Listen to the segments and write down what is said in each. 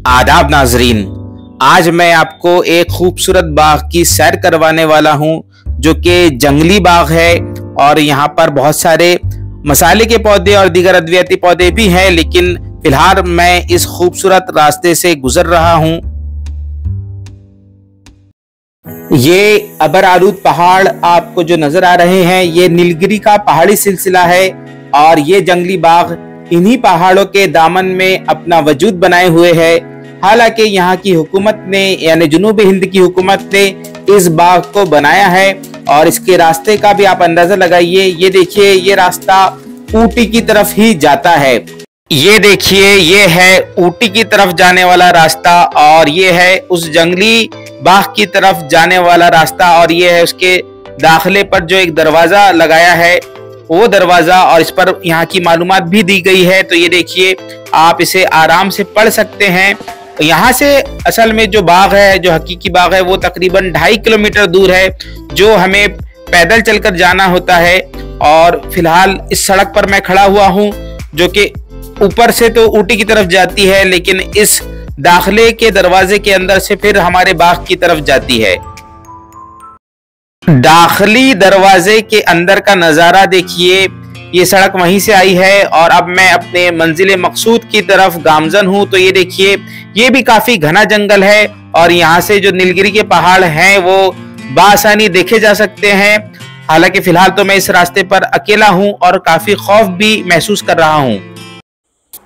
आदाब नाजरीन, आज मैं आपको एक खूबसूरत बाग की सैर करवाने वाला हूं जो कि जंगली बाग है। और यहाँ पर बहुत सारे मसाले के पौधे और दीगर अद्वियाती पौधे भी हैं, लेकिन फिलहाल मैं इस खूबसूरत रास्ते से गुजर रहा हूं। ये अबर आलूद पहाड़ आपको जो नजर आ रहे हैं, ये नीलगिरी का पहाड़ी सिलसिला है और ये जंगली बाग इन्हीं पहाड़ों के दामन में अपना वजूद बनाए हुए है। हालांकि यहाँ की हुकूमत ने यानी जुनूबी हिंद की हुकूमत ने इस बाग को बनाया है और इसके रास्ते का भी आप अंदाजा लगाइए। ये देखिए, ये रास्ता ऊटी की तरफ ही जाता है। ये देखिए, ये है ऊटी की तरफ जाने वाला रास्ता और ये है उस जंगली बाग की तरफ जाने वाला रास्ता। और ये है उसके दाखिले पर जो एक दरवाजा लगाया है, वो दरवाजा, और इस पर यहाँ की मालूमात भी दी गई है। तो ये देखिए, आप इसे आराम से पढ़ सकते हैं। यहाँ से असल में जो बाग है, जो हकीकी बाग है, वो तकरीबन 2.5 किलोमीटर दूर है, जो हमें पैदल चलकर जाना होता है। और फिलहाल इस सड़क पर मैं खड़ा हुआ हूँ जो कि ऊपर से तो ऊटी की तरफ जाती है, लेकिन इस दाखिले के दरवाजे के अंदर से फिर हमारे बाग की तरफ जाती है। दाखिली दरवाजे के अंदर का नजारा देखिए। ये सड़क वहीं से आई है और अब मैं अपने मंजिल मकसूद की तरफ गामजन हूँ। तो ये देखिए, ये भी काफी घना जंगल है और यहाँ से जो नीलगिरी के पहाड़ हैं वो बासानी देखे जा सकते हैं। हालांकि फिलहाल तो मैं इस रास्ते पर अकेला हूँ और काफी खौफ भी महसूस कर रहा हूँ।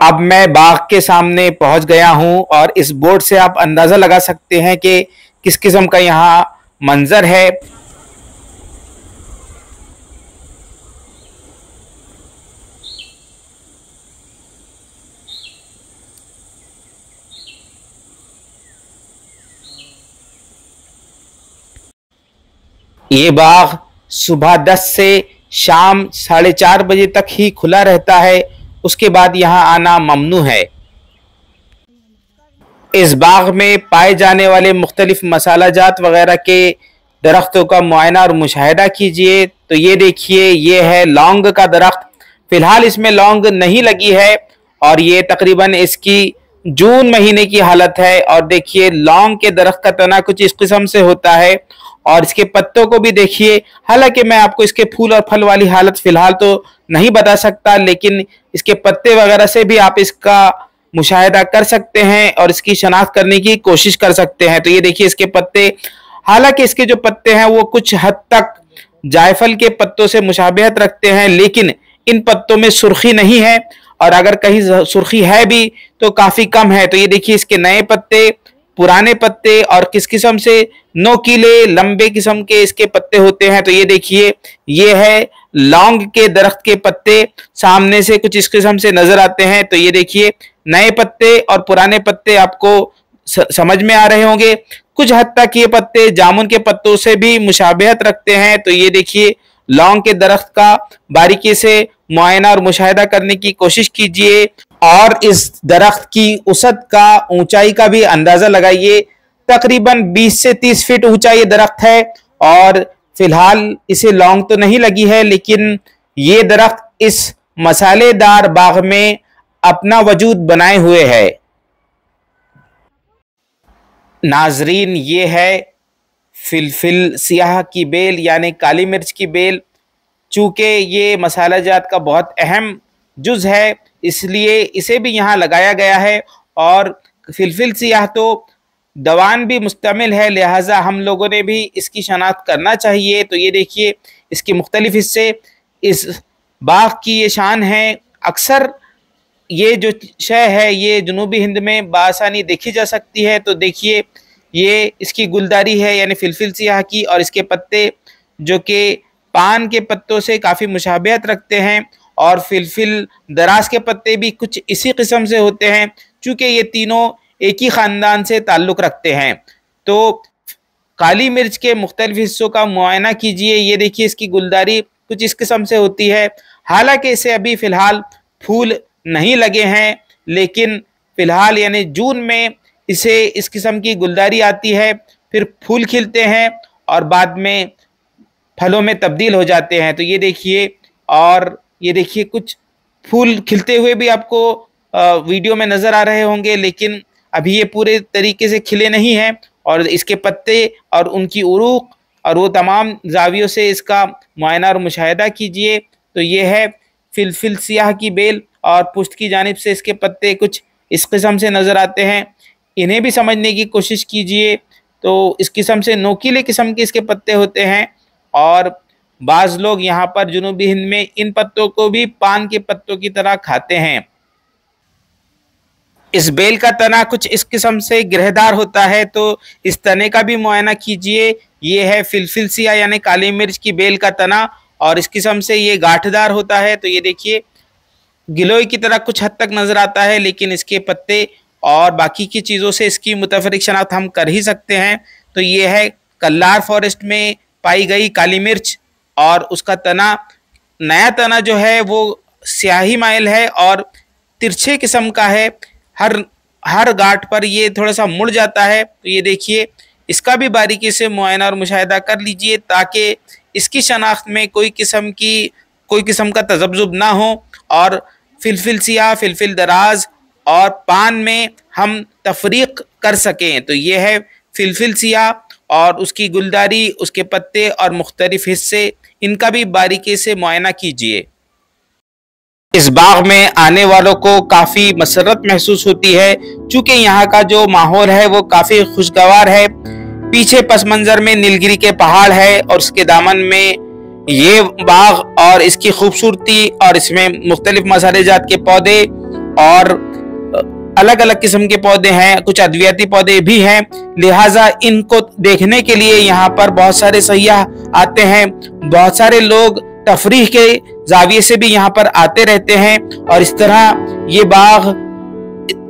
अब मैं बाग के सामने पहुंच गया हूँ और इस बोर्ड से आप अंदाजा लगा सकते हैं कि किस किस्म का यहाँ मंजर है। ये बाग सुबह 10 से शाम 4:30 बजे तक ही खुला रहता है, उसके बाद यहाँ आना ममनू है। इस बाग में पाए जाने वाले मुख्तलिफ मसाला जात वगैरह के दरख्तों का मुआयना और मुशाहिदा कीजिए। तो ये देखिए, ये है लौंग का दरख्त। फिलहाल इसमें लौंग नहीं लगी है और ये तकरीबन इसकी जून महीने की हालत है। और देखिए, लौंग के दरख्त का तना कुछ इस किस्म से होता है और इसके पत्तों को भी देखिए। हालांकि मैं आपको इसके फूल और फल वाली हालत फिलहाल तो नहीं बता सकता, लेकिन इसके पत्ते वगैरह से भी आप इसका मुशाहिदा कर सकते हैं और इसकी शनाख्त करने की कोशिश कर सकते हैं। तो ये देखिए, इसके पत्ते, हालांकि इसके जो पत्ते हैं वो कुछ हद तक जायफल के पत्तों से मुशाबिहत रखते हैं, लेकिन इन पत्तों में सुर्खी नहीं है और अगर कहीं सुर्खी है भी तो काफी कम है। तो ये देखिए, इसके नए पत्ते, पुराने पत्ते और किस किस्म से नोकीले लंबे किस्म के इसके पत्ते होते हैं। तो ये देखिए, ये है लौंग के दरख्त के पत्ते, सामने से कुछ इस किस्म से नजर आते हैं। तो ये देखिए, नए पत्ते और पुराने पत्ते आपको समझ में आ रहे होंगे। कुछ हद तक ये पत्ते जामुन के पत्तों से भी मुशाबिहत रखते हैं। तो ये देखिए, लौंग के दरख्त का बारीकी से मुआयना और मुशाहिदा करने की कोशिश कीजिए और इस दरख्त की उसद का, ऊंचाई का भी अंदाजा लगाइए। तकरीबन 20 से 30 फीट ऊंचा ये दरख्त है और फिलहाल इसे लौंग तो नहीं लगी है, लेकिन ये दरख्त इस मसालेदार बाग में अपना वजूद बनाए हुए है। नाजरीन, ये है फिलफिल सियाह की बेल यानी काली मिर्च की बेल। चूंकि ये मसाला जात का बहुत अहम जुज है, इसलिए इसे भी यहाँ लगाया गया है। और फिलफिल सियाह तो दवान भी मुश्तमिल है, लिहाजा हम लोगों ने भी इसकी शनाख्त करना चाहिए। तो ये देखिए, इसके मुख्तलिफ हिस्से इस बाग की ये शान है। अक्सर ये जो शय है ये जुनूबी हिंद में बासानी देखी जा सकती है। तो देखिए, ये इसकी गुलदारी है यानी फिलफिल सियाह की, और इसके पत्ते जो कि पान के पत्तों से काफ़ी मुशाबिहत रखते हैं और फिलफिल दराज के पत्ते भी कुछ इसी किस्म से होते हैं, चूँकि ये तीनों एक ही ख़ानदान से ताल्लुक़ रखते हैं। तो काली मिर्च के मुख्तलिफ हिस्सों का मुआयना कीजिए। ये देखिए, इसकी गुलदारी कुछ इस किस्म से होती है। हालांकि इसे अभी फ़िलहाल फूल नहीं लगे हैं, लेकिन फ़िलहाल यानी जून में इसे इस किस्म की गुलदारी आती है, फिर फूल खिलते हैं और बाद में फलों में तब्दील हो जाते हैं। तो ये देखिए, और ये देखिए, कुछ फूल खिलते हुए भी आपको वीडियो में नज़र आ रहे होंगे, लेकिन अभी ये पूरे तरीके से खिले नहीं हैं और इसके पत्ते और उनकी उरूक और वो तमाम जावियों से इसका मुआयना और मुशाहिदा कीजिए। तो ये है फिलफिल सियाह की बेल और पुष्ट की जानिब से इसके पत्ते कुछ इस किस्म से नज़र आते हैं। इन्हें भी समझने की कोशिश कीजिए। तो इस किस्म से नोकीले किस्म के इसके पत्ते होते हैं और बाज़ लोग यहाँ पर जुनूबी हिंद में इन पत्तों को भी पान के पत्तों की तरह खाते हैं। इस बेल का तना कुछ इस किस्म से गिरहदार होता है, तो इस तने का भी मुआयना कीजिए। ये है फिलफिल सिया यानी काली मिर्च की बेल का तना और इस किस्म से ये गांठदार होता है। तो ये देखिए गिलोय की तरह कुछ हद तक नज़र आता है, लेकिन इसके पत्ते और बाकी की चीज़ों से इसकी मुतफरिक शनाख्त हम कर ही सकते हैं। तो ये है कल्लार फॉरेस्ट में पाई गई काली मिर्च और उसका तना, नया तना जो है वो स्याही माइल है और तिरछे किस्म का है। हर गांठ पर ये थोड़ा सा मुड़ जाता है। तो ये देखिए इसका भी बारीकी से मुआयना और मुशाहिदा कर लीजिए ताकि इसकी शनाख्त में कोई किस्म का तजब्जुब ना हो और फिलफिल सिया, फिलफिल दराज और पान में हम तफरीक कर सकें। तो ये है फिलफिल सिया और उसकी गुलदारी, उसके पत्ते और मुख्तलिफ हिस्से, इनका भी बारीकी से मुआयना कीजिए। इस बाग में आने वालों को काफ़ी मसरत महसूस होती है क्योंकि यहाँ का जो माहौल है वो काफ़ी खुशगवार है। पीछे पस मंजर में नीलगिरी के पहाड़ है और उसके दामन में ये बाग और इसकी खूबसूरती और इसमें मुख्तलिफ मसालेजात के पौधे और अलग अलग किस्म के पौधे हैं, कुछ अद्वियाती पौधे भी हैं। लिहाजा इनको देखने के लिए यहाँ पर बहुत सारे सयाह आते हैं। बहुत सारे लोग तफरीह के जाविये से भी यहाँ पर आते रहते हैं और इस तरह ये बाग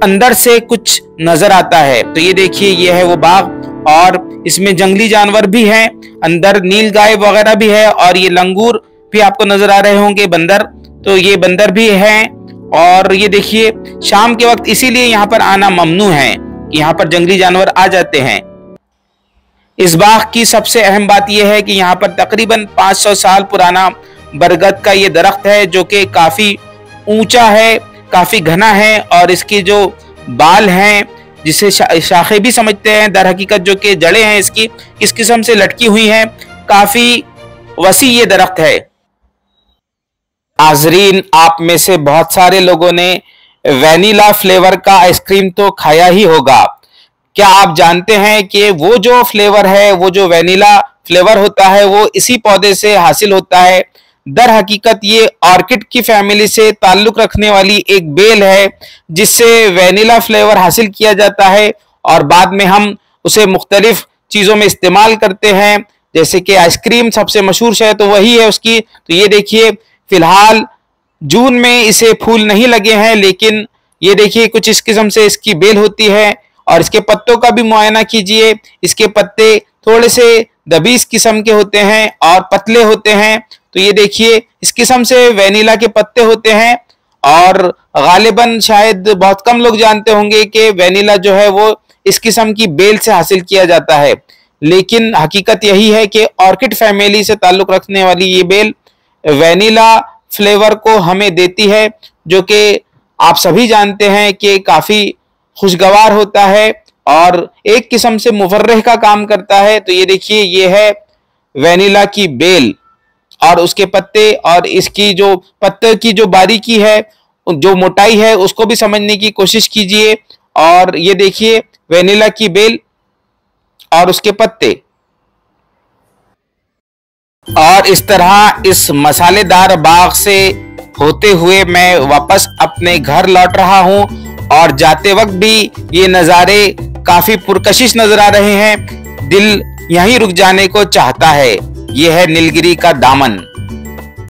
अंदर से कुछ नजर आता है। तो ये देखिए ये है वो बाग और इसमें जंगली जानवर भी हैं, अंदर नील गाय वगैरह भी है और ये लंगूर भी आपको नजर आ रहे होंगे, बंदर। तो ये बंदर भी हैं और ये देखिए शाम के वक्त इसीलिए यहाँ पर आना ममनू है, यहाँ पर जंगली जानवर आ जाते हैं। इस बाग की सबसे अहम बात यह है कि यहाँ पर तकरीबन 500 साल पुराना बरगद का ये दरख्त है जो कि काफी ऊंचा है, काफी घना है और इसकी जो बाल हैं, जिसे शाखें भी समझते हैं, दर हकीकत जो कि जड़ें हैं इसकी इस किस्म से लटकी हुई हैं। काफी वसी ये दरख्त है। नाज़रीन, आप में से बहुत सारे लोगों ने वैनिला फ्लेवर का आइसक्रीम तो खाया ही होगा। क्या आप जानते हैं कि वो जो फ्लेवर है, वो जो वैनिला फ्लेवर होता है, वो इसी पौधे से हासिल होता है। दर हकीकत ये ऑर्किड की फैमिली से ताल्लुक रखने वाली एक बेल है जिससे वैनिला फ्लेवर हासिल किया जाता है और बाद में हम उसे मुख्तलिफ चीज़ों में इस्तेमाल करते हैं, जैसे कि आइसक्रीम सबसे मशहूर है तो वही है उसकी। तो ये देखिए फिलहाल जून में इसे फूल नहीं लगे हैं, लेकिन ये देखिए कुछ इस किस्म से इसकी बेल होती है और इसके पत्तों का भी मुआयना कीजिए। इसके पत्ते थोड़े से दबीस किस्म के होते हैं और पतले होते हैं। तो ये देखिए इस किस्म से वैनिला के पत्ते होते हैं और गालिबन शायद बहुत कम लोग जानते होंगे कि वैनिला जो है वो इस किस्म की बेल से हासिल किया जाता है, लेकिन हकीकत यही है कि ऑर्किड फैमिली से ताल्लुक रखने वाली ये बेल वैनिला फ्लेवर को हमें देती है, जो कि आप सभी जानते हैं कि काफी खुशगवार होता है और एक किस्म से मुफर्रह का काम करता है। तो ये देखिए ये है वैनिला की बेल और उसके पत्ते और इसकी जो पत्ते की जो बारीकी है, जो मोटाई है, उसको भी समझने की कोशिश कीजिए। और ये देखिए वैनिला की बेल और उसके पत्ते। और इस तरह इस मसालेदार बाग से होते हुए मैं वापस अपने घर लौट रहा हूं और जाते वक्त भी ये नज़ारे काफी पुरकशिश नजर आ रहे हैं। दिल यहीं रुक जाने को चाहता है। ये है नीलगिरी का दामन।